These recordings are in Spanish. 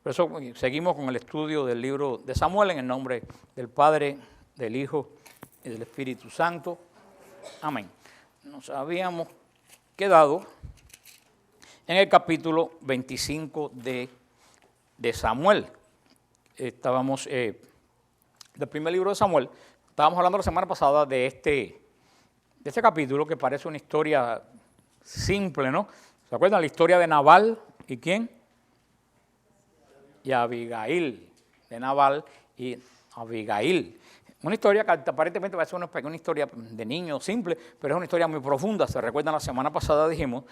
Por eso seguimos con el estudio del libro de Samuel en el nombre del Padre, del Hijo y del Espíritu Santo. Amén. Nos habíamos quedado en el capítulo 25 de Samuel. Estábamos del primer libro de Samuel. Estábamos hablando la semana pasada de este capítulo que parece una historia simple, ¿no? ¿Se acuerdan la historia de Nabal y quién? Y Abigail, de Nabal y Abigail. Una historia que aparentemente va a ser una historia de niño simple, pero es una historia muy profunda. Se recuerdan, la semana pasada dijimos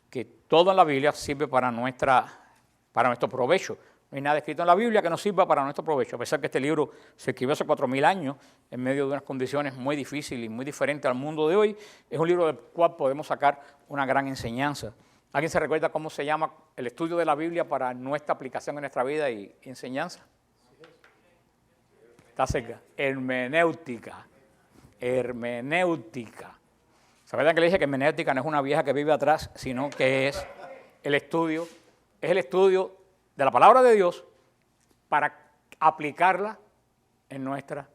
que todo en la Biblia sirve para nuestro provecho. No hay nada escrito en la Biblia que no sirva para nuestro provecho, a pesar que este libro se escribió hace 4.000 años, en medio de unas condiciones muy difíciles y muy diferentes al mundo de hoy. Es un libro del cual podemos sacar una gran enseñanza. ¿Alguien se recuerda cómo se llama el estudio de la Biblia para nuestra aplicación en nuestra vida y enseñanza? Está cerca. Hermenéutica. Hermenéutica. ¿Se acuerdan que le dije que hermenéutica no es una vieja que vive atrás, sino que es el estudio de la palabra de Dios para aplicarla en nuestra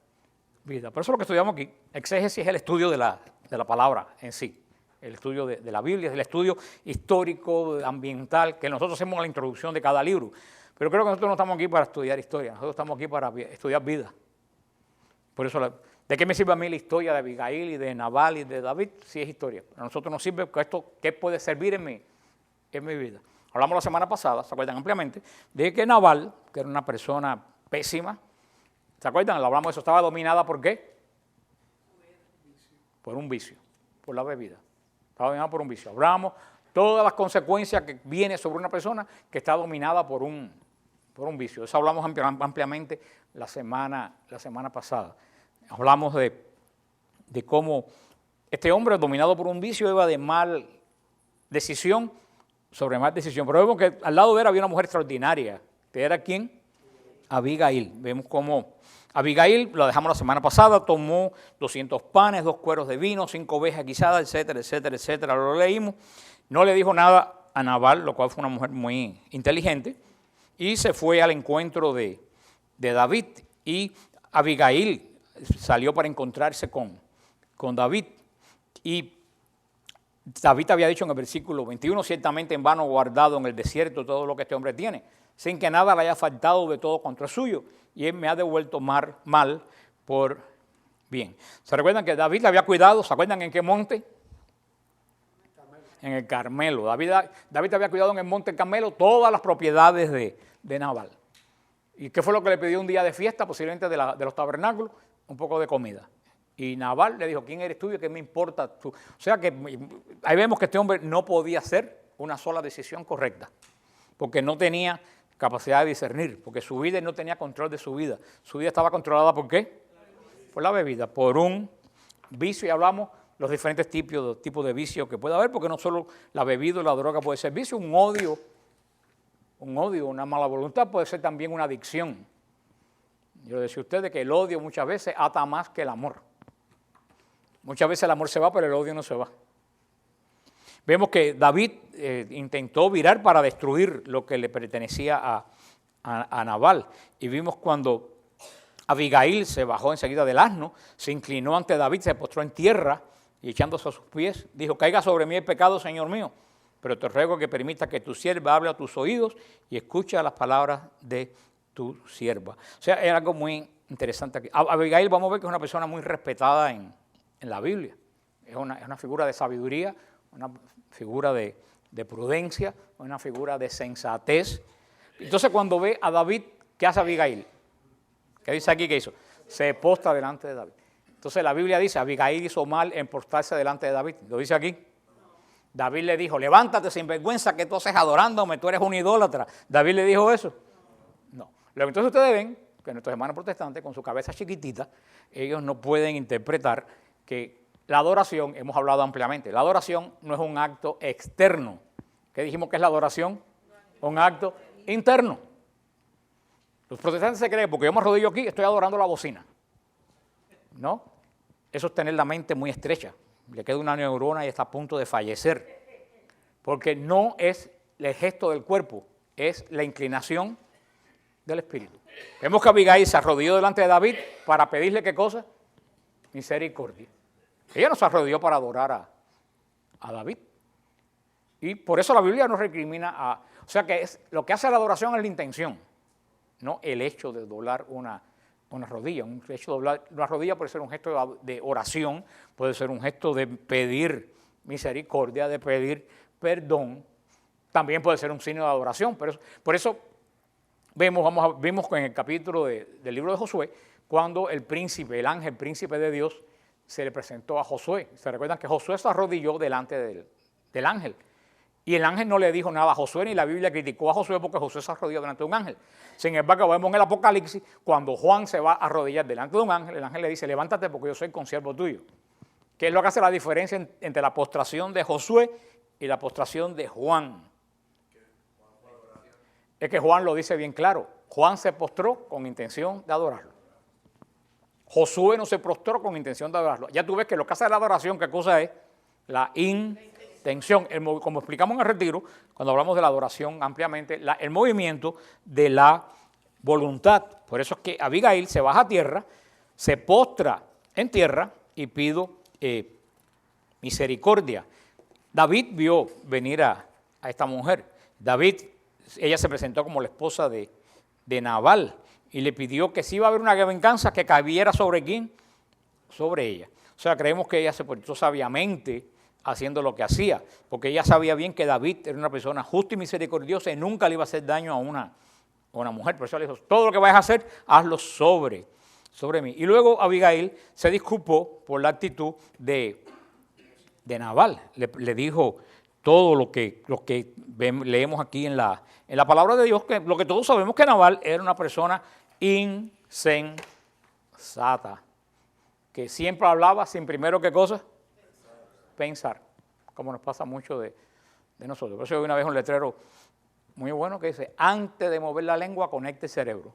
vida? Por eso es lo que estudiamos aquí. Exégesis es el estudio de la palabra en sí. El estudio de la Biblia, es el estudio histórico, ambiental, que nosotros hacemos en la introducción de cada libro. Pero creo que nosotros no estamos aquí para estudiar historia, nosotros estamos aquí para estudiar vida. Por eso, ¿de qué me sirve a mí la historia de Abigail y de Nabal y de David? Si es historia. A nosotros nos sirve esto, ¿qué puede servir en mi vida? Hablamos la semana pasada, ¿se acuerdan ampliamente? De que Nabal, que era una persona pésima, ¿se acuerdan? Hablamos de eso, estaba dominada ¿por qué? Por un vicio, por la bebida. Estaba dominada por un vicio. Hablamos todas las consecuencias que vienen sobre una persona que está dominada por un vicio. Eso hablamos ampliamente la semana pasada. Hablamos de cómo este hombre dominado por un vicio iba de mal decisión sobre mal decisión. Pero vemos que al lado de él había una mujer extraordinaria. ¿Que era quién? Abigail. Vemos cómo Abigail, lo dejamos la semana pasada, tomó 200 panes, 2 cueros de vino, 5 ovejas guisadas, etcétera, etcétera, etcétera. Lo leímos. No le dijo nada a Nabal, lo cual fue una mujer muy inteligente, y se fue al encuentro de David. Y Abigail salió para encontrarse con David. Y David había dicho en el versículo 21, ciertamente en vano guardado en el desierto todo lo que este hombre tiene, sin que nada le haya faltado de todo cuanto es suyo, y él me ha devuelto mal por bien. ¿Se recuerdan que David le había cuidado? ¿Se acuerdan en qué monte? En el Carmelo. David había cuidado en el monte Carmelo todas las propiedades de Nabal. ¿Y qué fue lo que le pidió un día de fiesta, posiblemente de los tabernáculos? Un poco de comida. Y Nabal le dijo, ¿quién eres tú y qué me importa tú? O sea que ahí vemos que este hombre no podía hacer una sola decisión correcta, porque no tenía capacidad de discernir, porque su vida no tenía control de su vida. Su vida estaba controlada ¿por qué? Por la bebida, por un vicio, y hablamos los diferentes tipos de vicio que puede haber, porque no solo la bebida o la droga puede ser vicio, un odio, una mala voluntad puede ser también una adicción. Yo le decía a ustedes que el odio muchas veces ata más que el amor. Muchas veces el amor se va, pero el odio no se va. Vemos que David intentó virar para destruir lo que le pertenecía a Nabal. Y vimos cuando Abigail se bajó enseguida del asno, se inclinó ante David, se postró en tierra y echándose a sus pies, dijo, caiga sobre mí el pecado, Señor mío, pero te ruego que permita que tu sierva hable a tus oídos y escuche las palabras de tu sierva. O sea, era algo muy interesante aquí. Abigail, vamos a ver que es una persona muy respetada en la Biblia. Es una figura de sabiduría, una figura de prudencia, una figura de sensatez. Entonces, cuando ve a David, ¿qué hace Abigail? ¿Qué dice aquí que hizo? Se postra delante de David. Entonces, la Biblia dice, Abigail hizo mal en postrarse delante de David. ¿Lo dice aquí? David le dijo, levántate sin vergüenza que tú haces adorándome, tú eres un idólatra. ¿David le dijo eso? No. Lo que entonces ustedes ven, que nuestros hermanos protestantes, con su cabeza chiquitita, ellos no pueden interpretar que la adoración, hemos hablado ampliamente, la adoración no es un acto externo. ¿Qué dijimos que es la adoración? Un acto interno. Los protestantes se creen, porque yo me arrodillo aquí, estoy adorando la bocina. ¿No? Eso es tener la mente muy estrecha. Le queda una neurona y está a punto de fallecer. Porque no es el gesto del cuerpo, es la inclinación del Espíritu. Vemos que Abigail se arrodilló delante de David para pedirle ¿qué cosa? Misericordia. Ella no se arrodilló para adorar a David. Y por eso la Biblia nos recrimina o sea que lo que hace la adoración es la intención, no el hecho de doblar una rodilla. Un hecho de doblar una rodilla puede ser un gesto de oración, puede ser un gesto de pedir misericordia, de pedir perdón. También puede ser un signo de adoración. Por eso vimos en el capítulo del libro de Josué, cuando el ángel príncipe de Dios, se le presentó a Josué. Se recuerdan que Josué se arrodilló delante del ángel. Y el ángel no le dijo nada a Josué, ni la Biblia criticó a Josué porque Josué se arrodilló delante de un ángel. Sin embargo, vemos en el Apocalipsis, cuando Juan se va a arrodillar delante de un ángel, el ángel le dice, levántate porque yo soy consiervo tuyo. ¿Qué es lo que hace la diferencia entre la postración de Josué y la postración de Juan? Es que Juan lo dice bien claro. Juan se postró con intención de adorarlo. Josué no se postró con intención de adorarlo. Ya tú ves que lo que hace la adoración, ¿qué cosa es? La intención. Como explicamos en el retiro, cuando hablamos de la adoración ampliamente, el movimiento de la voluntad. Por eso es que Abigail se baja a tierra, se postra en tierra y pido misericordia. David vio venir a esta mujer. Ella se presentó como la esposa de Nabal y le pidió que si iba a haber una venganza que cayera sobre quién, sobre ella. O sea, creemos que ella se portó sabiamente haciendo lo que hacía, porque ella sabía bien que David era una persona justa y misericordiosa y nunca le iba a hacer daño a una mujer. Por eso le dijo, todo lo que vayas a hacer, hazlo sobre mí. Y luego Abigail se disculpó por la actitud de Nabal. Le dijo todo lo que leemos aquí en la palabra de Dios, que lo que todos sabemos que Nabal era una persona insensata, que siempre hablaba sin primero ¿qué cosa? Pensar, como nos pasa mucho de nosotros. Por eso vi una vez un letrero muy bueno que dice, antes de mover la lengua, conecte el cerebro.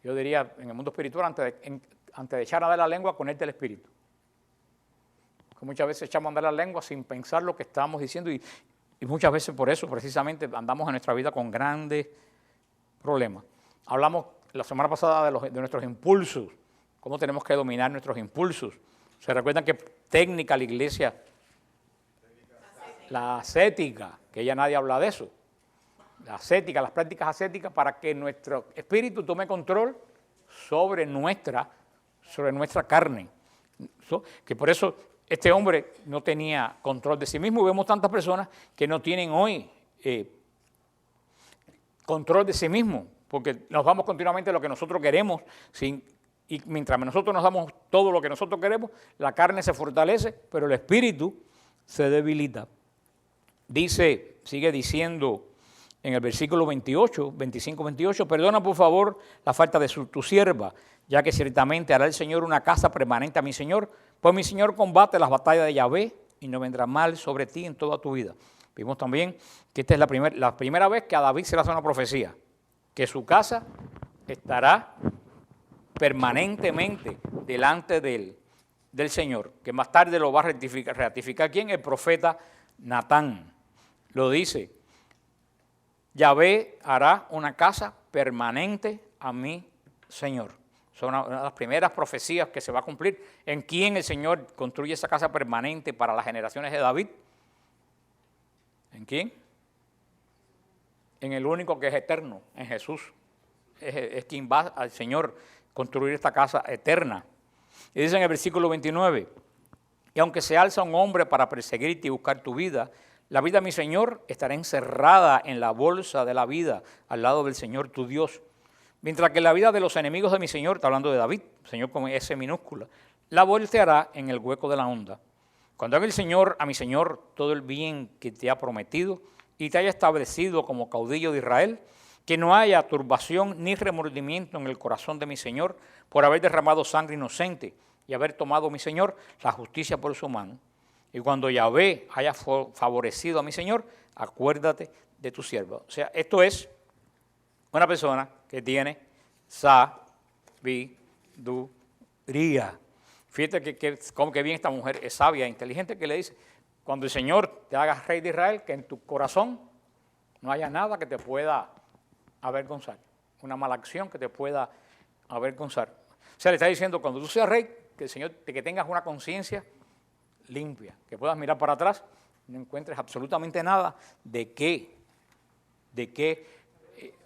Yo diría, en el mundo espiritual, antes de echar a andar la lengua, conecte el espíritu. Porque muchas veces echamos a andar la lengua sin pensar lo que estamos diciendo y muchas veces por eso, precisamente, andamos en nuestra vida con grandes problemas. Hablamos la semana pasada de nuestros impulsos, cómo tenemos que dominar nuestros impulsos. ¿Se recuerdan qué técnica la iglesia? La ascética, que ya nadie habla de eso. La ascética, las prácticas ascéticas para que nuestro espíritu tome control sobre nuestra carne. Que por eso este hombre no tenía control de sí mismo y vemos tantas personas que no tienen hoy control de sí mismo, porque nos vamos continuamente a lo que nosotros queremos y mientras nosotros nos damos todo lo que nosotros queremos, la carne se fortalece, pero el espíritu se debilita. Sigue diciendo en el versículo 25-28, perdona por favor la falta de tu sierva, ya que ciertamente hará el Señor una casa permanente a mi Señor, pues mi Señor combate las batallas de Yahvé y no vendrá mal sobre ti en toda tu vida. Vimos también que esta es la primera vez que a David se le hace una profecía, que su casa estará permanentemente delante del Señor, que más tarde lo va a ratificar ¿quién? El profeta Natán. Lo dice, Yahvé hará una casa permanente a mi Señor. Son una de las primeras profecías que se va a cumplir. ¿En quién el Señor construye esa casa permanente para las generaciones de David? ¿En quién? En el único que es eterno, en Jesús. Es quien va al Señor construir esta casa eterna. Y dice en el versículo 29, y aunque se alza un hombre para perseguirte y buscar tu vida, la vida de mi Señor estará encerrada en la bolsa de la vida al lado del Señor tu Dios. Mientras que la vida de los enemigos de mi Señor, está hablando de David, Señor con S minúscula, la volteará en el hueco de la onda. Cuando haga el Señor a mi Señor todo el bien que te ha prometido y te haya establecido como caudillo de Israel, que no haya turbación ni remordimiento en el corazón de mi Señor por haber derramado sangre inocente y haber tomado, mi Señor, la justicia por su mano. Y cuando Yahvé haya favorecido a mi Señor, acuérdate de tu sierva. O sea, esto es una persona que tiene sabiduría. Fíjate que bien esta mujer es sabia e inteligente, que le dice, cuando el Señor te haga rey de Israel, que en tu corazón no haya nada que te pueda avergonzar, una mala acción que te pueda avergonzar. O sea, le está diciendo, cuando tú seas rey, que el Señor, que tengas una conciencia limpia, que puedas mirar para atrás, no encuentres absolutamente nada de qué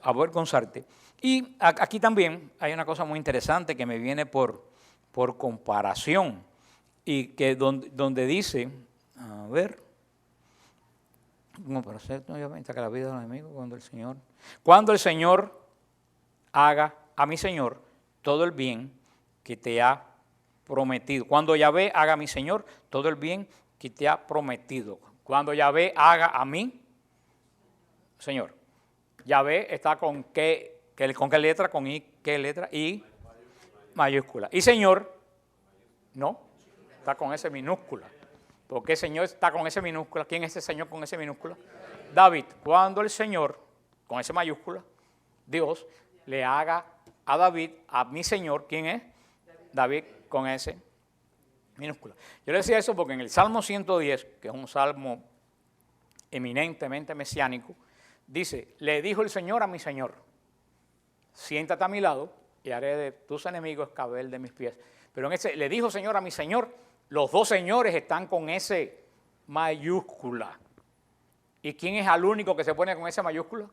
avergonzarte. Y aquí también hay una cosa muy interesante que me viene por comparación, y que donde dice, a ver, como para hacer obviamente que la vida del enemigo, cuando el Señor haga a mi Señor todo el bien que te ha prometido. Cuando Yahvé haga a mi Señor todo el bien que te ha prometido. Cuando Yahvé haga a mí, Señor. Yahvé está con qué letra, con I, ¿qué letra? I mayúscula. Y Señor, no, está con S minúscula. Porque el Señor está con S minúscula. ¿Quién es ese Señor con S minúscula? David. Cuando el Señor, con S mayúscula, Dios, le haga a David, a mi Señor, ¿quién es? David con S minúscula. Yo le decía eso porque en el Salmo 110, que es un salmo eminentemente mesiánico, dice, le dijo el Señor a mi Señor, siéntate a mi lado y haré de tus enemigos cabel de mis pies. Pero en ese, le dijo Señor a mi Señor, los dos señores están con S mayúscula. ¿Y quién es el único que se pone con S mayúscula?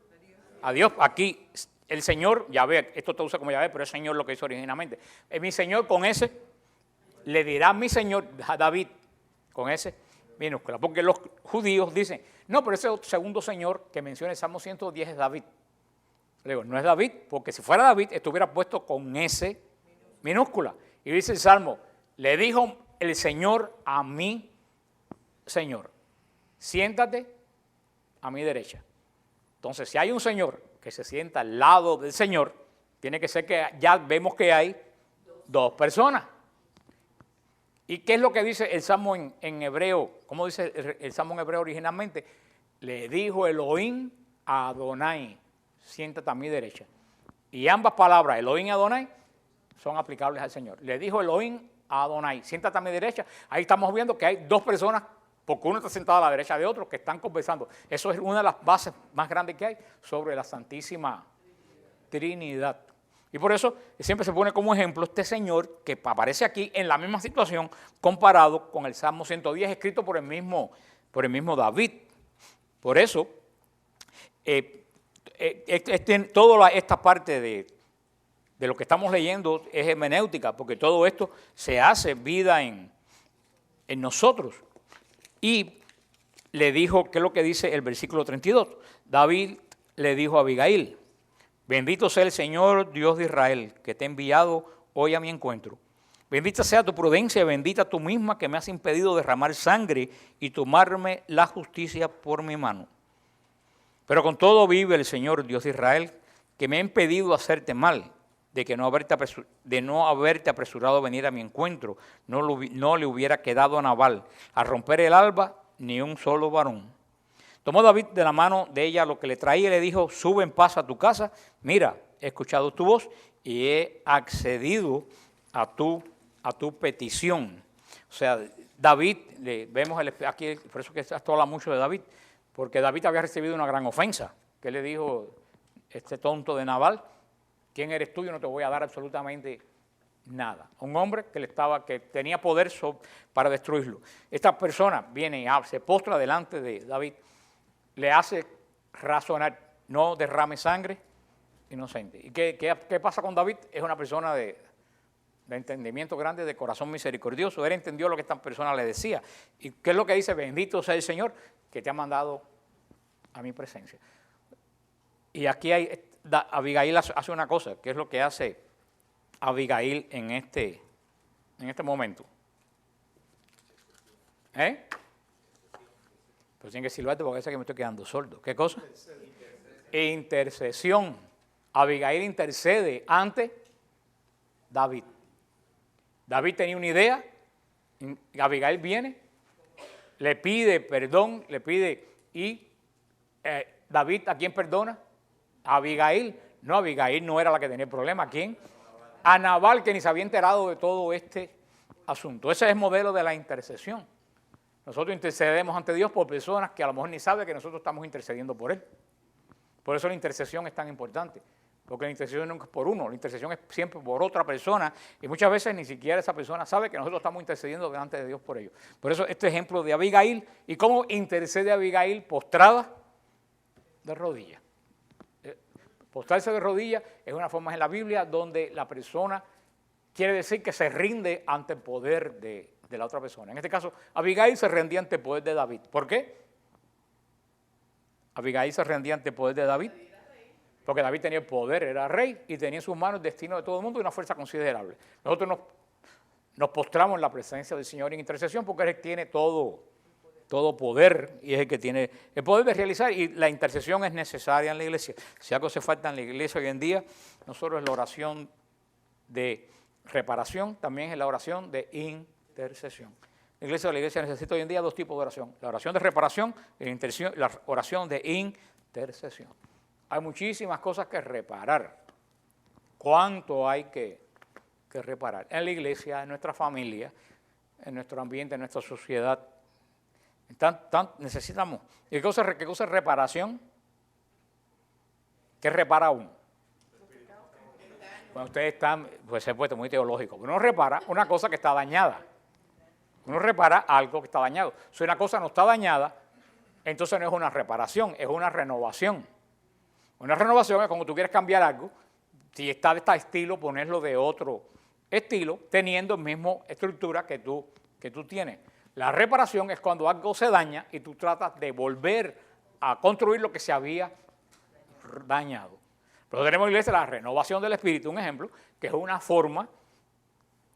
A Dios. Aquí el Señor, Yahvé, esto te usa como Yahvé, pero es Señor lo que hizo originalmente. Mi Señor con S, le dirá mi Señor a David con S minúscula. Porque los judíos dicen, no, pero ese segundo Señor que menciona el Salmo 110 es David. Le digo, no es David, porque si fuera David estuviera puesto con S minúscula. Y dice el Salmo, le dijo el Señor a mi Señor, siéntate a mi derecha. Entonces, si hay un Señor que se sienta al lado del Señor, tiene que ser que ya vemos que hay dos personas. ¿Y qué es lo que dice el Salmo en hebreo? ¿Cómo dice el Salmo en hebreo originalmente? Le dijo Elohim a Adonai, siéntate a mi derecha. Y ambas palabras, Elohim y Adonai, son aplicables al Señor. Le dijo Elohim a Adonai, siéntate a mi derecha. Ahí estamos viendo que hay dos personas, porque uno está sentado a la derecha de otro, que están conversando. Eso es una de las bases más grandes que hay sobre la Santísima Trinidad. Y por eso siempre se pone como ejemplo este señor que aparece aquí en la misma situación comparado con el Salmo 110 escrito por el mismo David. Por eso, toda esta parte de lo que estamos leyendo es hermenéutica, porque todo esto se hace vida en nosotros. Y le dijo, ¿qué es lo que dice el versículo 32? David le dijo a Abigail, bendito sea el Señor Dios de Israel, que te ha enviado hoy a mi encuentro. Bendita sea tu prudencia, bendita tú misma que me has impedido derramar sangre y tomarme la justicia por mi mano. Pero con todo vive el Señor Dios de Israel, que me ha impedido hacerte mal, de no haberte apresurado a venir a mi encuentro, no le hubiera quedado a Nabal, a romper el alba, ni un solo varón. Tomó David de la mano de ella lo que le traía y le dijo, sube en paz a tu casa, mira, he escuchado tu voz y he accedido a tu petición. O sea, David, vemos aquí, por eso que esto habla mucho de David, porque David había recibido una gran ofensa. ¿Qué le dijo este tonto de Nabal? ¿Quién eres tú? Yo no te voy a dar absolutamente nada. Un hombre que tenía poder para destruirlo. Esta persona viene y se postra delante de David, le hace razonar, no derrame sangre inocente. ¿Y qué pasa con David? Es una persona de entendimiento grande, de corazón misericordioso. Él entendió lo que esta persona le decía. ¿Y qué es lo que dice? Bendito sea el Señor que te ha mandado a mi presencia. Y aquí Abigail hace una cosa, que es lo que hace Abigail en este momento. Pero tiene que silbarte porque parece que me estoy quedando sordo. ¿Qué cosa? Intercesión. Abigail intercede ante David. David tenía una idea, Abigail viene, le pide perdón, y David, ¿a quién perdona? A Abigail. No, Abigail no era la que tenía el problema. ¿A quién? A Nabal, que ni se había enterado de todo este asunto. Ese es el modelo de la intercesión. Nosotros intercedemos ante Dios por personas que a lo mejor ni saben que nosotros estamos intercediendo por Él. Por eso la intercesión es tan importante, porque la intercesión no es por uno, la intercesión es siempre por otra persona, y muchas veces ni siquiera esa persona sabe que nosotros estamos intercediendo delante de Dios por ellos. Por eso este ejemplo de Abigail, y cómo intercede Abigail postrada de rodillas. Postrarse de rodillas es una forma en la Biblia donde la persona quiere decir que se rinde ante el poder de la otra persona. En este caso, Abigail se rendía ante el poder de David. ¿Por qué? Abigail se rendía ante el poder de David porque David tenía el poder, era rey y tenía en sus manos el destino de todo el mundo y una fuerza considerable. Nosotros nos postramos en la presencia del Señor en intercesión porque Él tiene todo poder y es el que tiene el poder de realizar, y la intercesión es necesaria en la iglesia. Si algo se falta en la iglesia hoy en día, no solo es la oración de reparación, también es la oración de intercesión. La iglesia necesita hoy en día dos tipos de oración: la oración de reparación y la oración de intercesión. Hay muchísimas cosas que reparar. ¿Cuánto hay que reparar? En la iglesia, en nuestra familia, en nuestro ambiente, en nuestra sociedad. Necesitamos. ¿Y qué cosa es reparación? ¿Qué repara uno? Bueno, ustedes están, pues se ha puesto muy teológico. Uno repara una cosa que está dañada. Uno repara algo que está dañado. Si una cosa no está dañada, entonces no es una reparación, es una renovación. Una renovación es cuando tú quieres cambiar algo, si está de este estilo, ponerlo de otro estilo, teniendo la misma estructura que tú tienes. La reparación es cuando algo se daña y tú tratas de volver a construir lo que se había dañado. Pero tenemos en la iglesia la renovación del espíritu, un ejemplo, que es una forma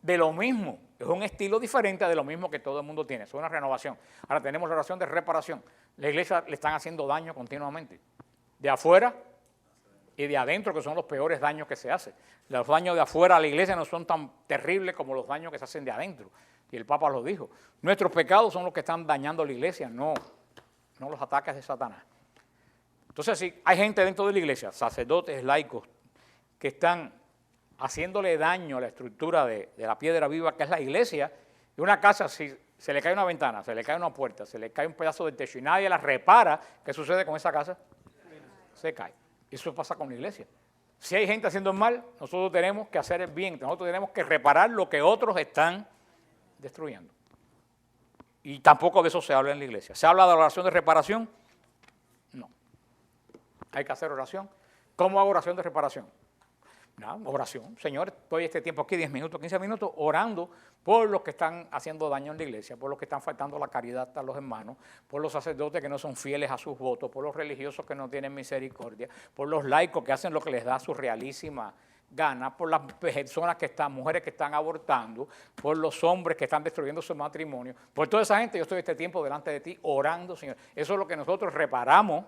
de lo mismo, es un estilo diferente de lo mismo que todo el mundo tiene, es una renovación. Ahora tenemos la oración de reparación. La iglesia le están haciendo daño continuamente, de afuera y de adentro, que son los peores daños que se hacen. Los daños de afuera a la iglesia no son tan terribles como los daños que se hacen de adentro. Y el Papa lo dijo. Nuestros pecados son los que están dañando la iglesia, no los ataques de Satanás. Entonces, sí, hay gente dentro de la iglesia, sacerdotes, laicos, que están haciéndole daño a la estructura de la piedra viva que es la iglesia. Y una casa, si se le cae una ventana, se le cae una puerta, se le cae un pedazo del techo y nadie la repara, ¿qué sucede con esa casa? Se cae. Eso pasa con la iglesia. Si hay gente haciendo el mal, nosotros tenemos que hacer el bien, nosotros tenemos que reparar lo que otros están destruyendo. Y tampoco de eso se habla en la iglesia. ¿Se habla de oración de reparación? No. Hay que hacer oración. ¿Cómo hago oración de reparación? No, oración. Señor, estoy este tiempo aquí, 10 minutos, 15 minutos, orando por los que están haciendo daño en la iglesia, por los que están faltando la caridad a los hermanos, por los sacerdotes que no son fieles a sus votos, por los religiosos que no tienen misericordia, por los laicos que hacen lo que les da su realísima gana, por las personas que están, mujeres que están abortando, por los hombres que están destruyendo su matrimonio, por toda esa gente. Yo estoy este tiempo delante de ti orando, Señor. Eso es lo que nosotros reparamos,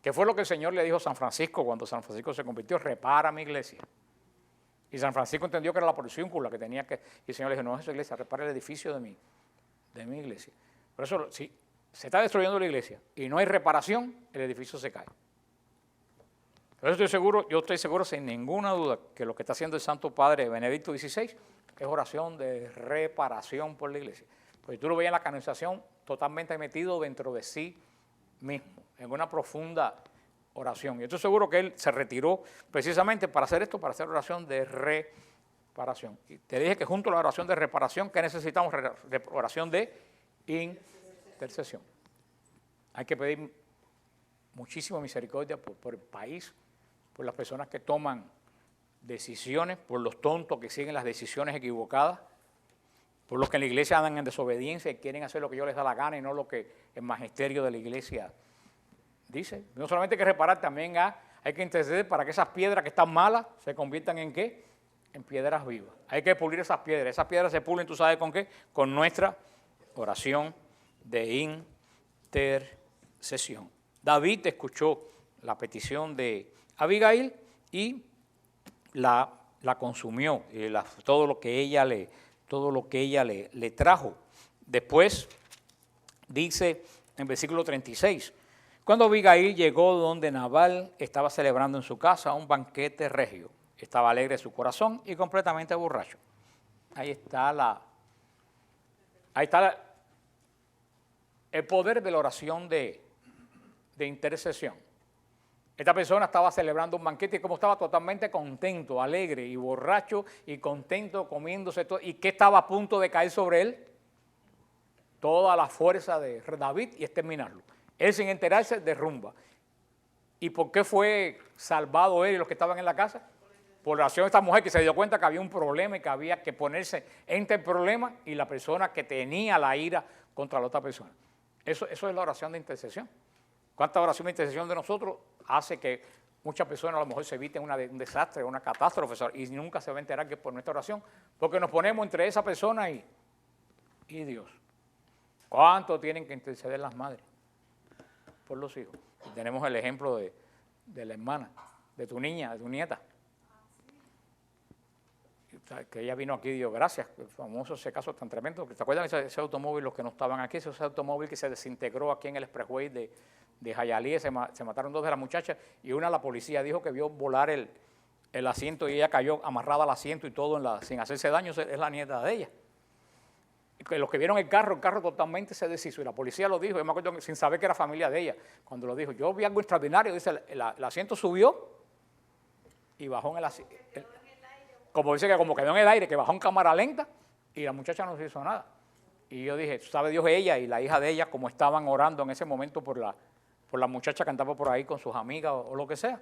que fue lo que el Señor le dijo a San Francisco cuando San Francisco se convirtió: repara mi iglesia. Y San Francisco entendió que era la porciúncula que tenía que, y el Señor le dijo: no es esa iglesia, repara el edificio de mi iglesia. Por eso, si se está destruyendo la iglesia y no hay reparación, el edificio se cae. Por eso yo estoy seguro sin ninguna duda que lo que está haciendo el Santo Padre Benedicto XVI es oración de reparación por la iglesia. Porque tú lo veías en la canonización totalmente metido dentro de sí mismo, en una profunda oración. Y estoy seguro que él se retiró precisamente para hacer esto, para hacer oración de reparación. Y te dije que junto a la oración de reparación, ¿qué necesitamos? Oración de intercesión. Hay que pedir muchísima misericordia por el país, por las personas que toman decisiones, por los tontos que siguen las decisiones equivocadas, por los que en la iglesia andan en desobediencia y quieren hacer lo que yo les da la gana y no lo que el magisterio de la iglesia dice. No solamente hay que reparar, también hay que interceder para que esas piedras que están malas se conviertan en ¿qué? En piedras vivas. Hay que pulir esas piedras. Esas piedras se pulen, ¿tú sabes con qué? Con nuestra oración de intercesión. David escuchó la petición de Abigail y la consumió, todo lo que ella le trajo. Después dice en versículo 36, cuando Abigail llegó donde Nabal estaba celebrando en su casa un banquete regio, estaba alegre su corazón y completamente borracho. Ahí está el poder de la oración de intercesión. Esta persona estaba celebrando un banquete y como estaba totalmente contento, alegre y borracho y contento comiéndose todo. ¿Y qué estaba a punto de caer sobre él? Toda la fuerza de David y exterminarlo. Él sin enterarse derrumba. ¿Y por qué fue salvado él y los que estaban en la casa? Por la oración de esta mujer que se dio cuenta que había un problema y que había que ponerse entre el problema y la persona que tenía la ira contra la otra persona. Eso es la oración de intercesión. ¿Cuánta oración de intercesión de nosotros hace que muchas personas a lo mejor se eviten un desastre, una catástrofe y nunca se va a enterar que es por nuestra oración? Porque nos ponemos entre esa persona y Dios. ¿Cuánto tienen que interceder las madres por los hijos? Y tenemos el ejemplo de la hermana, de tu niña, de tu nieta. Que ella vino aquí y dio gracias, el famoso ese caso tan tremendo. ¿Te acuerdan ese automóvil, los que no estaban aquí, ese automóvil que se desintegró aquí en el expressway de Hialeah, se mataron 2 de las muchachas y una, la policía dijo que vio volar el asiento y ella cayó amarrada al asiento y todo sin hacerse daño, es la nieta de ella. Y los que vieron el carro totalmente se deshizo y la policía lo dijo, yo me acuerdo sin saber que era familia de ella, cuando lo dijo, yo vi algo extraordinario, dice, el asiento subió y bajó en el asiento. Como dice que como quedó en el aire, que bajó en cámara lenta y la muchacha no se hizo nada. Y yo dije, sabe Dios, ella y la hija de ella, como estaban orando en ese momento por la muchacha que andaba por ahí con sus amigas o lo que sea.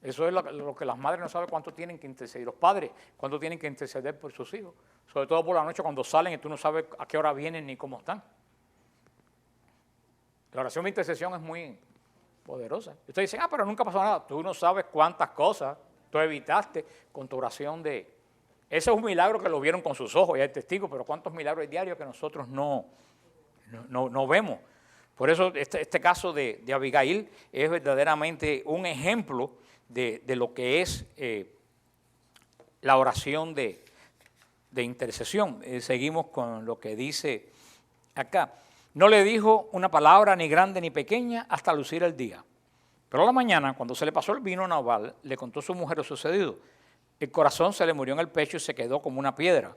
Eso es lo que las madres no saben cuánto tienen que interceder, los padres cuánto tienen que interceder por sus hijos. Sobre todo por la noche cuando salen y tú no sabes a qué hora vienen ni cómo están. La oración de intercesión es muy poderosa. Ustedes dicen, pero nunca pasó nada. Tú no sabes cuántas cosas tú evitaste con tu oración de... Ese es un milagro que lo vieron con sus ojos y hay testigos, pero cuántos milagros hay diarios que nosotros no vemos. Por eso este caso de Abigail es verdaderamente un ejemplo de lo que es la oración de intercesión. Seguimos con lo que dice acá. No le dijo una palabra ni grande ni pequeña hasta lucir el día. Pero a la mañana, cuando se le pasó el vino a Nabal, le contó a su mujer lo sucedido. El corazón se le murió en el pecho y se quedó como una piedra.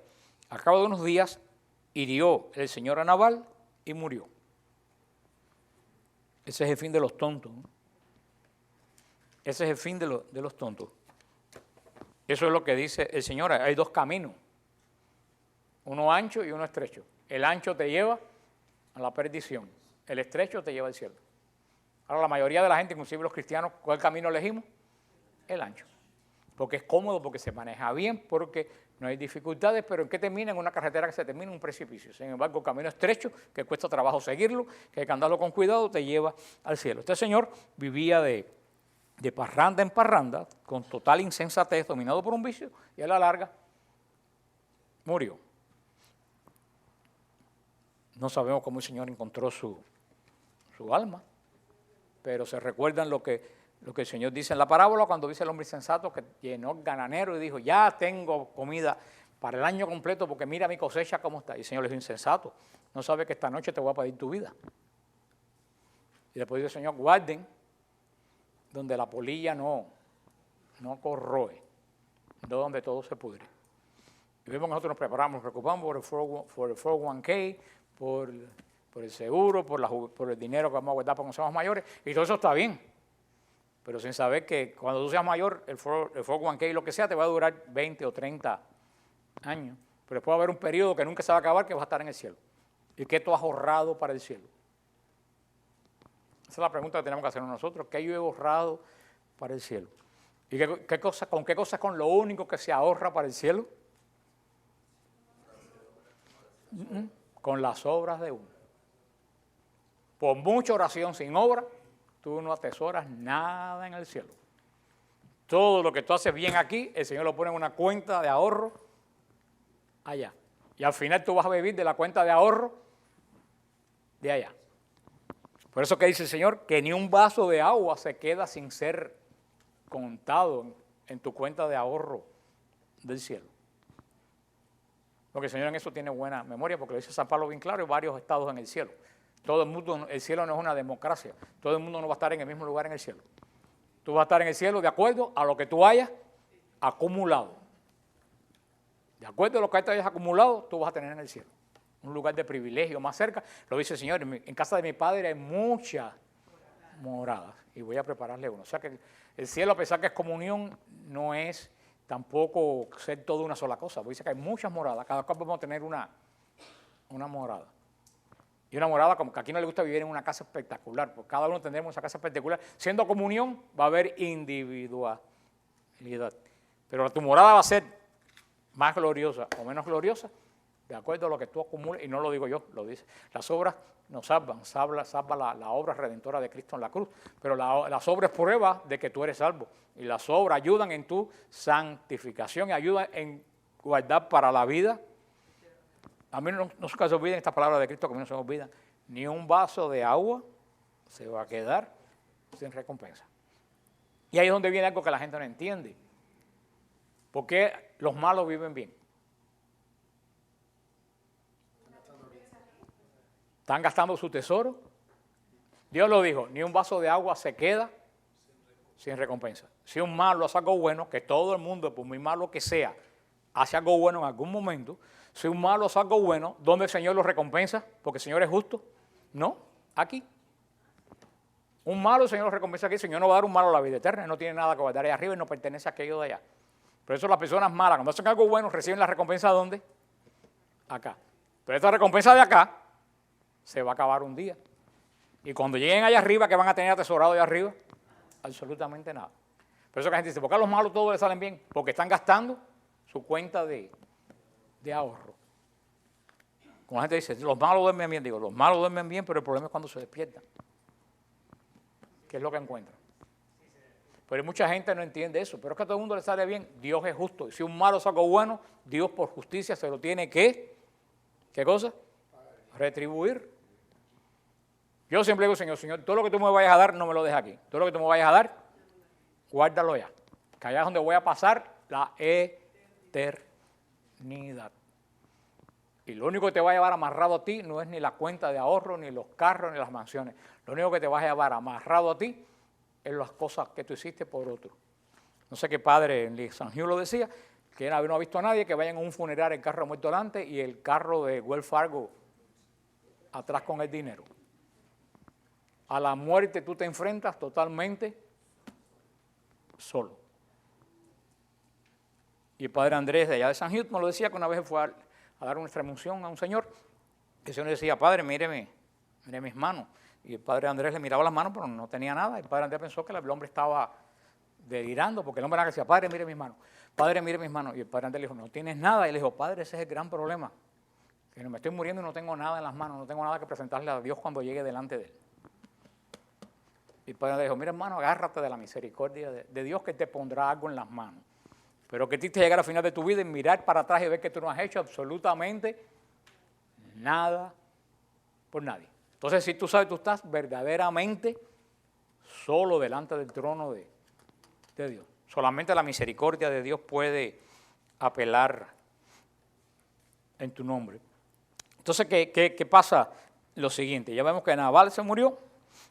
Al cabo de unos días, hirió el Señor a Nabal y murió. Ese es el fin de los tontos, ¿no? Ese es el fin de los tontos. Eso es lo que dice el Señor. Hay 2 caminos, uno ancho y uno estrecho. El ancho te lleva a la perdición, el estrecho te lleva al cielo. Ahora la mayoría de la gente, inclusive los cristianos, ¿cuál camino elegimos? El ancho. Porque es cómodo, porque se maneja bien, porque no hay dificultades, pero ¿en qué termina? En una carretera que se termina en un precipicio. Sin embargo, el camino estrecho, que cuesta trabajo seguirlo, que hay que andarlo con cuidado, te lleva al cielo. Este señor vivía de parranda en parranda, con total insensatez, dominado por un vicio, y a la larga murió. No sabemos cómo el Señor encontró su alma, pero se recuerdan lo que el Señor dice en la parábola cuando dice el hombre insensato que llenó el granero y dijo, ya tengo comida para el año completo porque mira mi cosecha cómo está. Y el Señor le dijo, insensato, no sabe que esta noche te voy a pedir tu vida. Y después dice el Señor, guarden donde la polilla no corroe, no donde todo se pudre. Y vemos que nosotros nos preparamos, nos preocupamos por el 401k, por el seguro, por el dinero que vamos a guardar para cuando seamos mayores, y todo eso está bien. Pero sin saber que cuando tú seas mayor, el 401k y lo que sea te va a durar 20 o 30 años. Pero después va a haber un periodo que nunca se va a acabar que vas a estar en el cielo. ¿Y qué tú has ahorrado para el cielo? Esa es la pregunta que tenemos que hacernos nosotros. ¿Qué yo he ahorrado para el cielo? ¿Y con qué cosas con lo único que se ahorra para el cielo? Con las obras de uno. Por mucha oración sin obra, tú no atesoras nada en el cielo. Todo lo que tú haces bien aquí, el Señor lo pone en una cuenta de ahorro allá. Y al final tú vas a vivir de la cuenta de ahorro de allá. Por eso que dice el Señor, que ni un vaso de agua se queda sin ser contado en tu cuenta de ahorro del cielo. Porque el Señor en eso tiene buena memoria, porque lo dice San Pablo bien claro, hay varios estados en el cielo. Todo el mundo, el cielo no es una democracia, todo el mundo no va a estar en el mismo lugar en el cielo. Tú vas a estar en el cielo de acuerdo a lo que tú hayas acumulado. De acuerdo a lo que tú hayas acumulado, tú vas a tener en el cielo. Un lugar de privilegio más cerca. Lo dice el Señor, en casa de mi Padre hay muchas moradas y voy a prepararle uno. O sea que el cielo, a pesar que es comunión, no es tampoco ser todo una sola cosa. Porque dice que hay muchas moradas, cada cual podemos tener una morada. Y una morada como que aquí no le gusta vivir en una casa espectacular, porque cada uno tendremos esa casa espectacular. Siendo comunión va a haber individualidad. Pero tu morada va a ser más gloriosa o menos gloriosa, de acuerdo a lo que tú acumules, y no lo digo yo, lo dice. Las obras nos salvan, salva la obra redentora de Cristo en la cruz, pero las obras es prueba de que tú eres salvo. Y las obras ayudan en tu santificación y ayudan en guardar para la vida. A mí no se olviden estas palabras de Cristo, que a mí no se me olvidan. Ni un vaso de agua se va a quedar sin recompensa. Y ahí es donde viene algo que la gente no entiende. ¿Por qué los malos viven bien? ¿Están gastando su tesoro? Dios lo dijo, ni un vaso de agua se queda sin recompensa. Si un malo hace algo bueno, que todo el mundo, por muy malo que sea, hace algo bueno en algún momento, si un malo hace algo bueno, ¿dónde el Señor lo recompensa? Porque el Señor es justo. No, aquí. Un malo el Señor lo recompensa aquí, el Señor no va a dar un malo a la vida eterna, no tiene nada que guardar allá arriba y no pertenece a aquello de allá. Por eso las personas malas, cuando hacen algo bueno, reciben la recompensa ¿dónde? Acá. Pero esta recompensa de acá se va a acabar un día. Y cuando lleguen allá arriba, ¿qué van a tener atesorado allá arriba? Absolutamente nada. Por eso que la gente dice, ¿por qué a los malos todos les salen bien? Porque están gastando su cuenta de ahorro. Como la gente dice, los malos duermen bien, digo, los malos duermen bien, pero el problema es cuando se despiertan. ¿Qué es lo que encuentran? Pero mucha gente no entiende eso, pero es que a todo el mundo le sale bien, Dios es justo. Y si un malo saca bueno, Dios por justicia se lo tiene que, ¿qué cosa? Retribuir. Yo siempre digo, Señor, todo lo que tú me vayas a dar, no me lo dejes aquí. Todo lo que tú me vayas a dar, guárdalo ya. Que allá es donde voy a pasar la eternidad. Y lo único que te va a llevar amarrado a ti no es ni la cuenta de ahorro, ni los carros, ni las mansiones. Lo único que te va a llevar amarrado a ti es las cosas que tú hiciste por otro. No sé qué padre en San Hugh lo decía, que él no ha visto a nadie que vaya en un funeral el carro muerto delante y el carro de Wells Fargo atrás con el dinero. A la muerte tú te enfrentas totalmente solo. Y el padre Andrés de allá de San Hugh me lo decía que una vez fue a dar una extremunción a un señor, que el señor le decía, padre, mire mis manos. Y el padre Andrés le miraba las manos, pero no tenía nada. El padre Andrés pensó que el hombre estaba delirando, porque el hombre era que decía, padre, mire mis manos. Padre, mire mis manos. Y el padre Andrés le dijo, no tienes nada. Y le dijo, padre, ese es el gran problema. Que me estoy muriendo y no tengo nada en las manos, no tengo nada que presentarle a Dios cuando llegue delante de él. Y el padre Andrés dijo, mira hermano, agárrate de la misericordia de Dios que te pondrá algo en las manos. Pero que te llegar al final de tu vida y mirar para atrás y ver que tú no has hecho absolutamente nada por nadie. Entonces, si tú sabes, tú estás verdaderamente solo delante del trono de Dios. Solamente la misericordia de Dios puede apelar en tu nombre. Entonces, ¿qué pasa? Lo siguiente, ya vemos que Nabal se murió.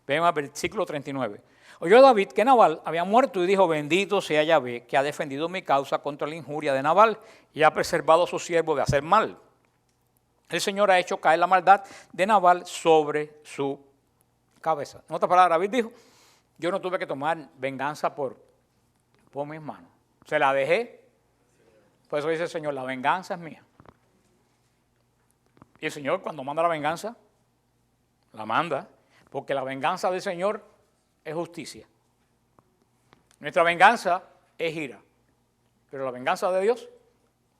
Vemos al versículo 39. Oyó David que Nabal había muerto y dijo, bendito sea Yahvé, que ha defendido mi causa contra la injuria de Nabal y ha preservado a su siervo de hacer mal. El Señor ha hecho caer la maldad de Nabal sobre su cabeza. En otras palabras, David dijo, yo no tuve que tomar venganza por mis manos. Se la dejé. Por eso dice el Señor, la venganza es mía. Y el Señor cuando manda la venganza, la manda, porque la venganza del Señor es justicia. Nuestra venganza es ira, pero la venganza de Dios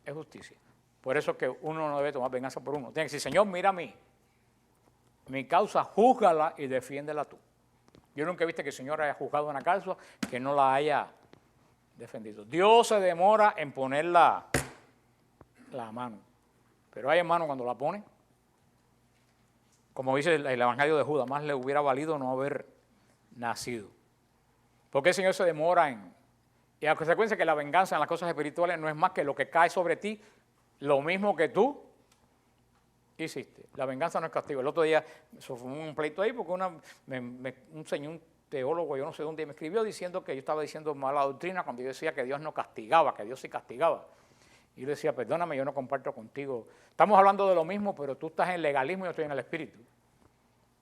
es justicia. Por eso es que uno no debe tomar venganza por uno. Tiene que decir, Señor, mira a mí, mi causa, júzgala y defiéndela tú. Yo nunca he visto que el Señor haya juzgado una causa que no la haya defendido. Dios se demora en poner la mano, pero hay hermano cuando la pone, como dice el Evangelio de Judas, más le hubiera valido no haber nacido. Porque el Señor se demora y a consecuencia que la venganza en las cosas espirituales no es más que lo que cae sobre ti, lo mismo que tú hiciste. La venganza no es castigo. El otro día fue un pleito ahí porque un señor, un teólogo, yo no sé dónde, me escribió diciendo que yo estaba diciendo mala doctrina cuando yo decía que Dios no castigaba, que Dios sí castigaba. Y yo decía, perdóname, yo no comparto contigo. Estamos hablando de lo mismo, pero tú estás en el legalismo y yo estoy en el espíritu.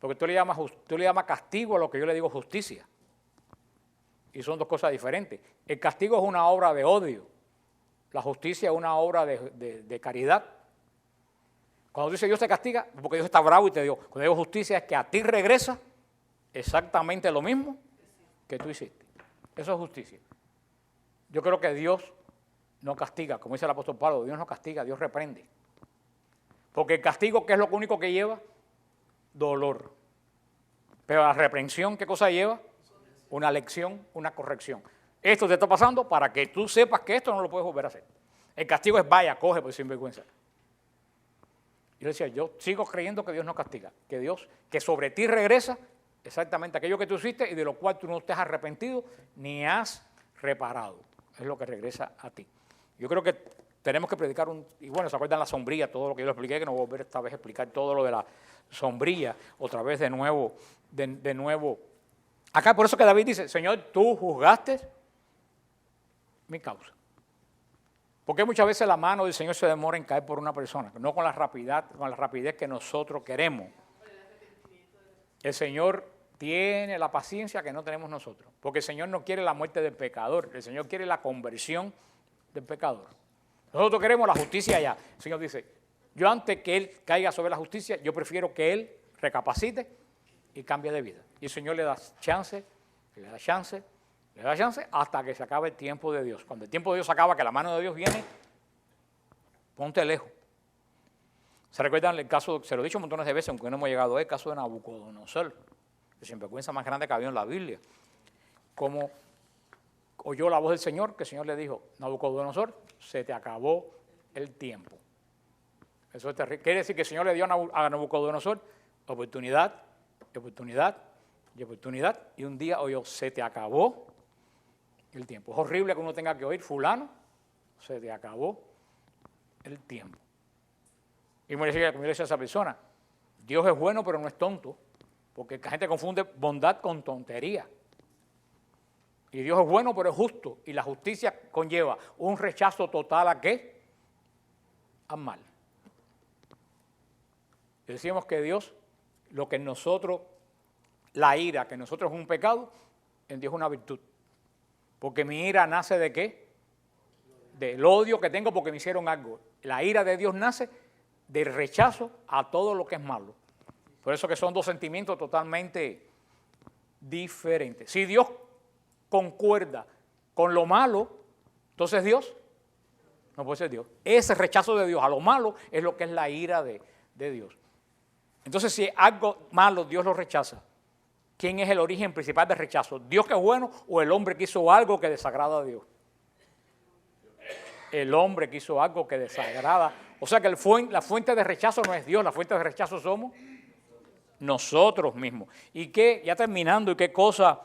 Porque tú le llamas castigo a lo que yo le digo justicia. Y son dos cosas diferentes. El castigo es una obra de odio. La justicia es una obra de caridad. Cuando dice Dios te castiga, porque Dios está bravo y te dio. Cuando digo justicia es que a ti regresa exactamente lo mismo que tú hiciste. Eso es justicia. Yo creo que Dios no castiga, como dice el apóstol Pablo, Dios no castiga, Dios reprende. Porque el castigo, ¿qué es lo único que lleva? Dolor. Pero la reprensión, ¿qué cosa lleva? Una lección, una corrección. Esto te está pasando para que tú sepas que esto no lo puedes volver a hacer. El castigo es vaya, coge por sinvergüenza. Yo decía, yo sigo creyendo que Dios no castiga, que Dios, que sobre ti regresa exactamente aquello que tú hiciste y de lo cual tú no te has arrepentido ni has reparado. Es lo que regresa a ti. Yo creo que tenemos que predicar y bueno, ¿se acuerdan la sombrilla? Todo lo que yo le expliqué, que no voy a volver esta vez a explicar todo lo de la sombrilla, otra vez de nuevo. Acá por eso que David dice, Señor, tú juzgaste mi causa. Porque muchas veces la mano del Señor se demora en caer por una persona, no con la rapidez que nosotros queremos. El Señor tiene la paciencia que no tenemos nosotros, porque el Señor no quiere la muerte del pecador, el Señor quiere la conversión del pecador. Nosotros queremos la justicia allá. El Señor dice, yo antes que Él caiga sobre la justicia, yo prefiero que Él recapacite y cambie de vida. Y el Señor le da chance, le da chance hasta que se acabe el tiempo de Dios. Cuando el tiempo de Dios acaba, que la mano de Dios viene, ponte lejos. ¿Se recuerdan el caso, se lo he dicho montones de veces, aunque no hemos llegado a él, el caso de Nabucodonosor, el sinvergüenza más grande que había en la Biblia? Como oyó la voz del Señor, que el Señor le dijo, Nabucodonosor, se te acabó el tiempo. Eso es terrible. Quiere decir que el Señor le dio a Nabucodonosor oportunidad, y un día oyó, se te acabó el tiempo. Es horrible que uno tenga que oír, fulano, se te acabó el tiempo. Y me decía a esa persona, Dios es bueno pero no es tonto, porque la gente confunde bondad con tontería. Y Dios es bueno pero es justo, y la justicia conlleva un rechazo total ¿a qué? Al mal. Y decimos que Dios, lo que en nosotros, la ira, que en nosotros es un pecado, en Dios es una virtud. Porque mi ira nace ¿de qué? Del odio que tengo porque me hicieron algo. La ira de Dios nace del rechazo a todo lo que es malo. Por eso que son dos sentimientos totalmente diferentes. Si Dios concuerda con lo malo, entonces Dios no puede ser Dios. Ese rechazo de Dios a lo malo es lo que es la ira de Dios. Entonces, si algo malo Dios lo rechaza, ¿quién es el origen principal del rechazo? ¿Dios que es bueno o el hombre que hizo algo que desagrada a Dios? El hombre que hizo algo que desagrada. O sea que la fuente de rechazo no es Dios, la fuente de rechazo somos nosotros mismos. ¿Y qué, ya terminando, y qué cosa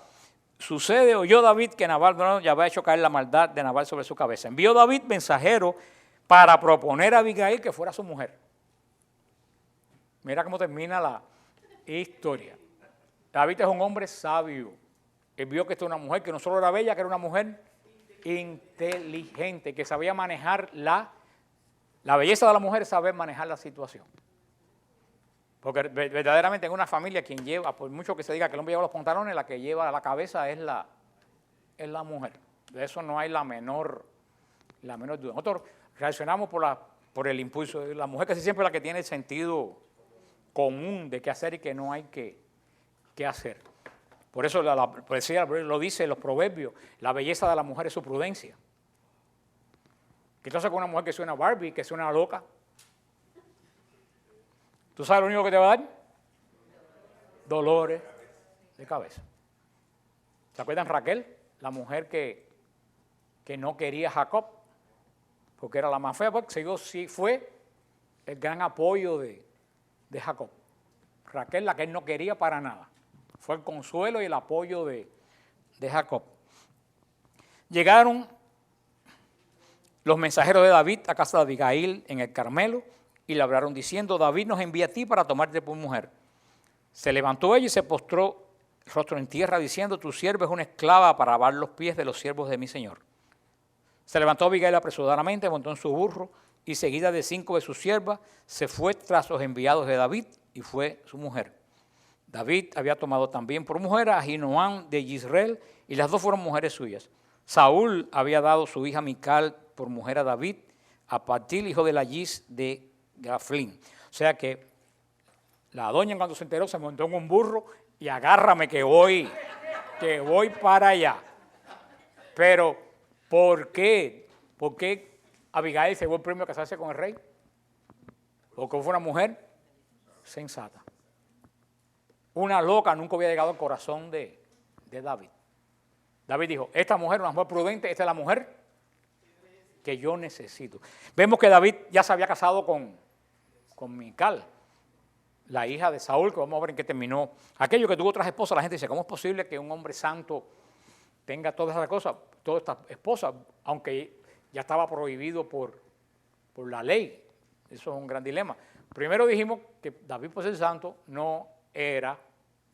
sucede? Oyó David que Nabal ya había hecho caer la maldad de Nabal sobre su cabeza. Envió David mensajero para proponer a Abigail que fuera su mujer. Mira cómo termina la historia. David es un hombre sabio. Él vio que esta era una mujer que no solo era bella, que era una mujer inteligente, que sabía manejar la belleza de la mujer es saber manejar la situación. Porque verdaderamente en una familia quien lleva, por mucho que se diga que el hombre lleva los pantalones, la que lleva la cabeza es la mujer. De eso no hay la menor duda. Nosotros reaccionamos por el impulso. La mujer casi siempre es la que tiene el sentido común de qué hacer y que no hay que hacer. Por eso la poesía lo dice en los proverbios, la belleza de la mujer es su prudencia. ¿Qué pasa con una mujer que suena Barbie, que suena loca? ¿Tú sabes lo único que te va a dar? Dolores de cabeza. ¿Se acuerdan Raquel? La mujer que no quería a Jacob, porque era la más fea, porque sí fue el gran apoyo de Jacob. Raquel, la que él no quería para nada. Fue el consuelo y el apoyo de Jacob. Llegaron los mensajeros de David a casa de Abigail en el Carmelo y le hablaron diciendo, David nos envía a ti para tomarte por mujer. Se levantó ella y se postró el rostro en tierra diciendo, tu sierva es una esclava para lavar los pies de los siervos de mi señor. Se levantó Abigail apresuradamente, montó en su burro y seguida de 5 de sus siervas se fue tras los enviados de David y fue su mujer. David había tomado también por mujer a Ahinoam de Jezreel, y las dos fueron mujeres suyas. Saúl había dado su hija Mical por mujer a David, a Patil, hijo de Lais de Gaflín. O sea que la doña, cuando se enteró, se montó en un burro y agárrame que voy para allá. Pero, ¿por qué? ¿Por qué Abigail se llevó el premio a casarse con el rey? Porque fue una mujer sensata. Una loca nunca hubiera llegado al corazón de David. David dijo, esta mujer es una mujer prudente, esta es la mujer que yo necesito. Vemos que David ya se había casado con Mical, la hija de Saúl, que vamos a ver en qué terminó. Aquello que tuvo otras esposas, la gente dice, ¿cómo es posible que un hombre santo tenga todas esas cosas, todas estas esposas, aunque ya estaba prohibido por la ley? Eso es un gran dilema. Primero dijimos que David, por ser santo, no era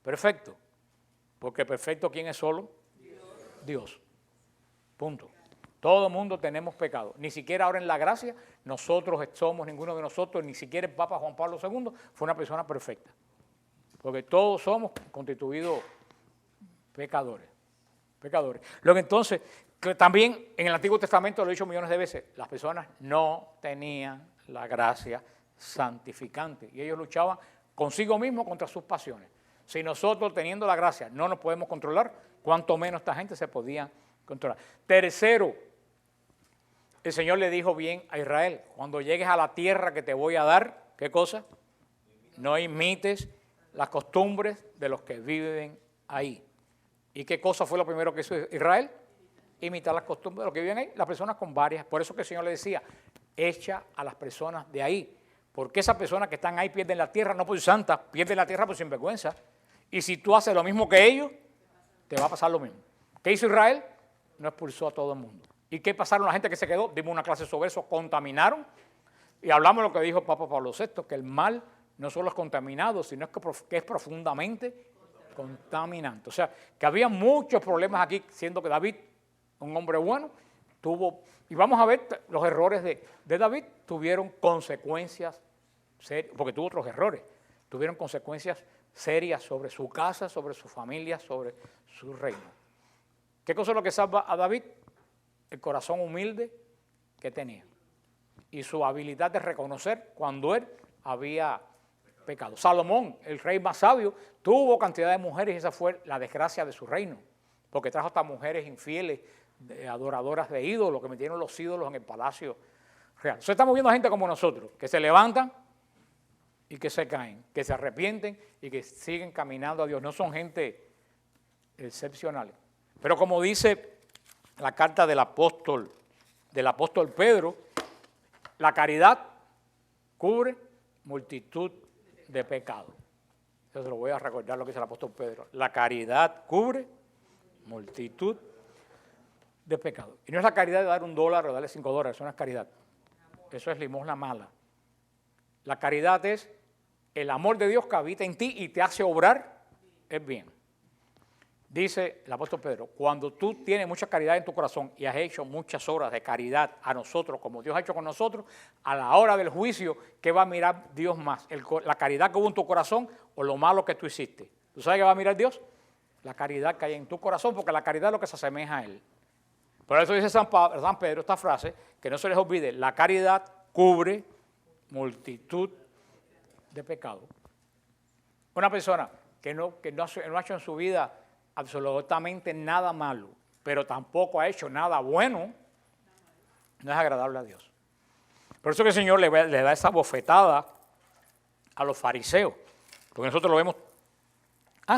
perfecto, porque perfecto, ¿quién es solo? Dios. Punto. Todo el mundo tenemos pecado. Ni siquiera ahora en la gracia, nosotros somos, ninguno de nosotros, ni siquiera el Papa Juan Pablo II fue una persona perfecta. Porque todos somos constituidos pecadores. Luego entonces, que también en el Antiguo Testamento, lo he dicho millones de veces, las personas no tenían la gracia santificante y ellos luchaban consigo mismos contra sus pasiones. Si nosotros, teniendo la gracia, no nos podemos controlar, cuánto menos esta gente se podía controlar. Tercero, el Señor le dijo bien a Israel, cuando llegues a la tierra que te voy a dar, ¿qué cosa? No imites las costumbres de los que viven ahí. ¿Y qué cosa fue lo primero que hizo Israel? Imitar las costumbres de los que viven ahí, las personas con varias. Por eso que el Señor le decía, echa a las personas de ahí. Porque esas personas que están ahí pierden la tierra, no por santas, pierden la tierra por sinvergüenza. Y si tú haces lo mismo que ellos, te va a pasar lo mismo. ¿Qué hizo Israel? No expulsó a todo el mundo. ¿Y qué pasaron la gente que se quedó? Dimos una clase sobre eso, contaminaron. Y hablamos de lo que dijo Papa Pablo VI, que el mal no solo es contaminado, sino que es profundamente contaminante. O sea, que había muchos problemas aquí, siendo que David, un hombre bueno, tuvo, y vamos a ver, los errores de David tuvieron consecuencias serias, porque tuvo otros errores, tuvieron consecuencias serias sobre su casa, sobre su familia, sobre su reino. ¿Qué cosa es lo que salva a David? El corazón humilde que tenía y su habilidad de reconocer cuando él había pecado. Salomón, el rey más sabio, tuvo cantidad de mujeres y esa fue la desgracia de su reino, porque trajo hasta mujeres infieles, adoradoras de ídolos, que metieron los ídolos en el palacio real. Entonces estamos viendo a gente como nosotros, que se levantan y que se caen, que se arrepienten y que siguen caminando a Dios. No son gente excepcional. Pero como dice la carta del apóstol Pedro, la caridad cubre multitud de pecados. Yo se lo voy a recordar lo que dice el apóstol Pedro. La caridad cubre multitud de pecados. Y no es la caridad de dar $1 o darle $5, eso no es caridad. Eso es limosna mala. La caridad es el amor de Dios que habita en ti y te hace obrar el bien. Dice el apóstol Pedro, cuando tú tienes mucha caridad en tu corazón y has hecho muchas obras de caridad a nosotros, como Dios ha hecho con nosotros, a la hora del juicio, ¿qué va a mirar Dios más? ¿La caridad que hubo en tu corazón o lo malo que tú hiciste? ¿Tú sabes qué va a mirar Dios? La caridad que hay en tu corazón, porque la caridad es lo que se asemeja a Él. Por eso dice San Pedro esta frase, que no se les olvide, la caridad cubre multitud de pecados. Una persona que no ha hecho en su vida absolutamente nada malo, pero tampoco ha hecho nada bueno, no es agradable a Dios. Por eso que el Señor le da esa bofetada a los fariseos, porque nosotros lo vemos,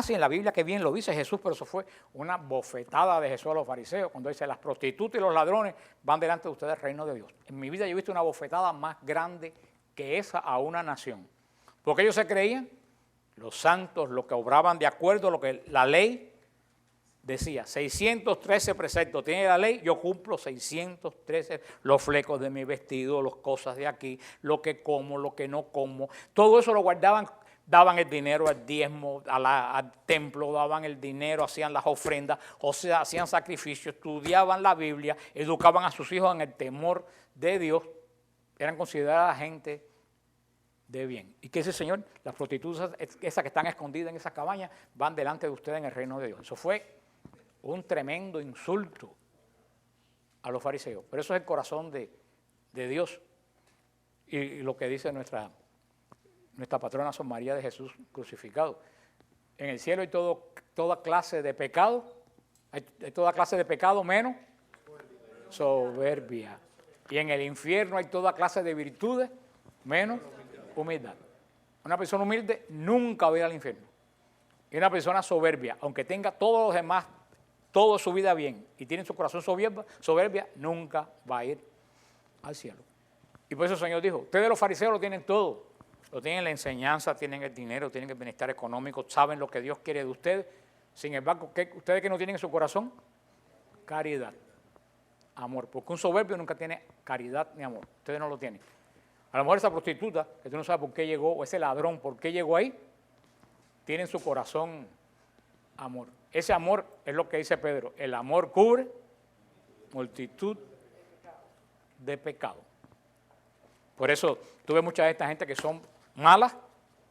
sí, en la Biblia que bien lo dice Jesús, pero eso fue una bofetada de Jesús a los fariseos, cuando dice, las prostitutas y los ladrones van delante de ustedes el reino de Dios. En mi vida yo he visto una bofetada más grande que esa a una nación, porque ellos se creían, los santos, los que obraban de acuerdo a lo que la ley decía, 613 preceptos tiene la ley, yo cumplo 613, los flecos de mi vestido, las cosas de aquí, lo que como, lo que no como, todo eso lo guardaban, daban el dinero al diezmo, al templo, daban el dinero, hacían las ofrendas, o sea, hacían sacrificios, estudiaban la Biblia, educaban a sus hijos en el temor de Dios, eran consideradas gente de bien. ¿Y qué dice el Señor? Las prostitutas, esas que están escondidas en esas cabañas, van delante de ustedes en el reino de Dios. Eso fue un tremendo insulto a los fariseos. Pero eso es el corazón de Dios. Y lo que dice nuestra patrona Sor María de Jesús crucificado. En el cielo hay toda clase de pecado, hay toda clase de pecado menos soberbia. Y en el infierno hay toda clase de virtudes menos humildad. Una persona humilde nunca va a ir al infierno. Y una persona soberbia, aunque tenga todos los demás, toda su vida bien, y tiene su corazón soberbia, nunca va a ir al cielo. Y por eso el Señor dijo, ustedes los fariseos lo tienen todo. Lo tienen la enseñanza, tienen el dinero, tienen el bienestar económico, saben lo que Dios quiere de ustedes. Sin embargo, ¿ustedes que no tienen en su corazón? Caridad, amor. Porque un soberbio nunca tiene caridad ni amor. Ustedes no lo tienen. A lo mejor esa prostituta, que tú no sabes por qué llegó, o ese ladrón, por qué llegó ahí, tiene en su corazón amor. Ese amor es lo que dice Pedro. El amor cubre multitud de pecados. Por eso tuve mucha de esta gente que son malas,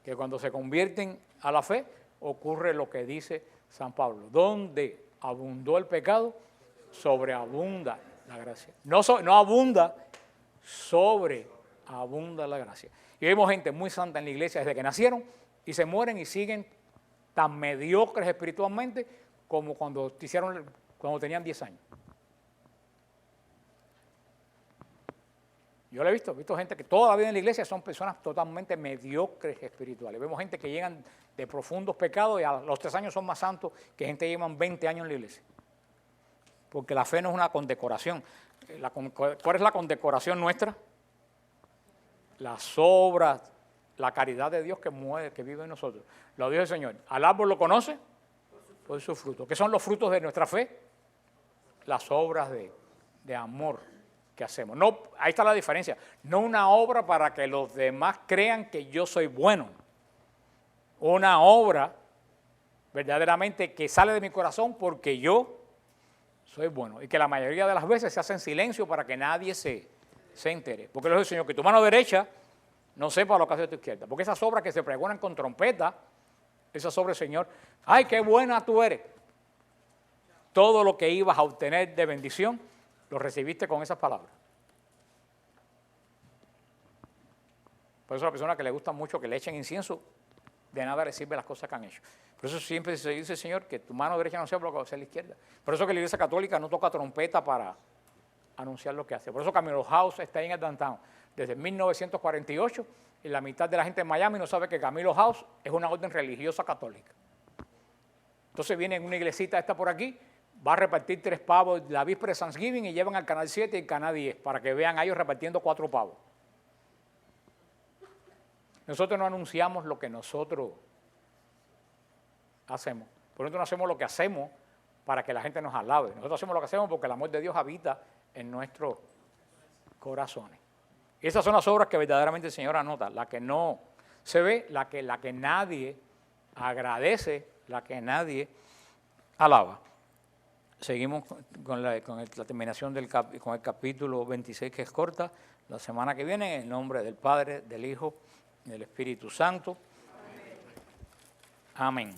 que cuando se convierten a la fe, ocurre lo que dice San Pablo. Donde abundó el pecado, sobreabunda la gracia. No abunda, sobreabunda la gracia. Y vemos gente muy santa en la iglesia desde que nacieron y se mueren y siguen tan mediocres espiritualmente como cuando tenían 10 años. Yo lo he visto gente que toda la vida en la iglesia son personas totalmente mediocres espirituales. Vemos gente que llegan de profundos pecados y a los 3 años son más santos que gente que llevan 20 años en la iglesia. Porque la fe no es una condecoración. ¿Cuál es la condecoración nuestra? Las obras, la caridad de Dios que vive en nosotros. Lo dijo el Señor. Al árbol lo conoce por su fruto. ¿Qué son los frutos de nuestra fe? Las obras de amor que hacemos. No, ahí está la diferencia. No una obra para que los demás crean que yo soy bueno. Una obra verdaderamente que sale de mi corazón porque yo soy bueno. Y que la mayoría de las veces se hace en silencio para que nadie se entere. Porque le dice el Señor que tu mano derecha no sepa lo que hace tu izquierda. Porque esas obras que se pregonan con trompeta, esas obras, Señor, ¡ay, qué buena tú eres! Todo lo que ibas a obtener de bendición, lo recibiste con esas palabras. Por eso a la persona que le gusta mucho que le echen incienso, de nada le sirve las cosas que han hecho. Por eso siempre se dice, Señor, que tu mano derecha no sepa lo que hace la izquierda. Por eso que la Iglesia Católica no toca trompeta para anunciar lo que hace. Por eso Camilo House está ahí en el downtown desde 1948 y la mitad de la gente en Miami no sabe que Camilo House es una orden religiosa católica. Entonces viene una iglesita esta por aquí, va a repartir 3 pavos la víspera de Thanksgiving y llevan al canal 7 y el canal 10 para que vean a ellos repartiendo 4 pavos. Nosotros no anunciamos lo que nosotros hacemos. Por eso no hacemos lo que hacemos para que la gente nos alabe. Nosotros hacemos lo que hacemos porque el amor de Dios habita en nuestros corazones. Y esas son las obras que verdaderamente el Señor anota, la que no se ve, la que nadie agradece, la que nadie alaba. Seguimos con la terminación con el capítulo 26, que es corta, la semana que viene, en el nombre del Padre, del Hijo y del Espíritu Santo. Amén.